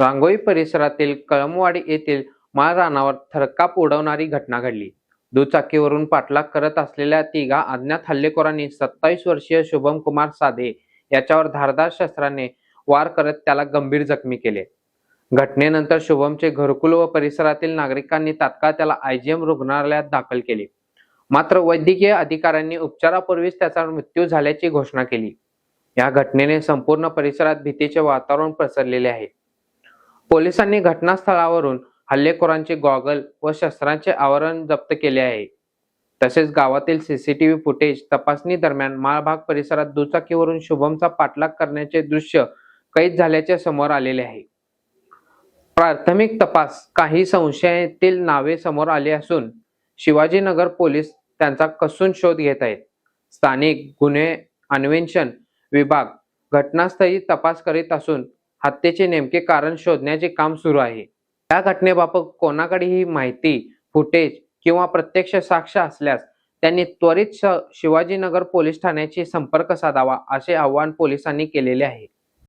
रांगोळी परिसरातील कळमवाडी येथील माळ रानावर थरकाप उडवणारी घटना घडली. दुचाकीवरून पाठलाग करत असलेल्या तिघा अज्ञात हल्लेखोरांनी 27 वर्षीय शुभम कुमार साधे याच्यावर धारदार शस्त्राने वार करत त्याला गंभीर जखमी केले. घटनेनंतर शुभमचे घरकुल व परिसरातील नागरिकांनी तात्काळ त्याला आयजीएम रुग्णालयात दाखल केले. मात्र वैद्यकीय अधिकाऱ्यांनी उपचारापूर्वीच त्याचा मृत्यू झाल्याची घोषणा केली. या घटनेने संपूर्ण परिसरात भीतीचे वातावरण पसरलेले आहे. पोलिसांनी घटनास्थळावरून हल्लेखोरांचे गॉगल व शस्त्रांचे आवरण जप्त केले आहे. तसेच गावातील सीसीटीव्ही फुटेज तपासणी दरम्यान माळभाग परिसरात दुचाकीवरून शुभमचा पाठलाग करण्याचे दृश्य कैद झाल्याचे समोर आलेले आहे. प्राथमिक तपास काही संशयातील नावे समोर आली असून शिवाजीनगर पोलीस त्यांचा कसून शोध घेत आहेत. स्थानिक गुन्हे अन्वेषण विभाग घटनास्थळी तपास करीत असून हत्येचे नेमके कारण शोधण्याचे काम सुरू आहे. या घटनेबाबत कोणाकडेही माहिती, फुटेज किंवा प्रत्यक्ष साक्ष असल्यास त्यांनी त्वरित शिवाजीनगर पोलीस ठाण्याशी संपर्क साधावा असे आवाहन पोलिसांनी केलेले आहे.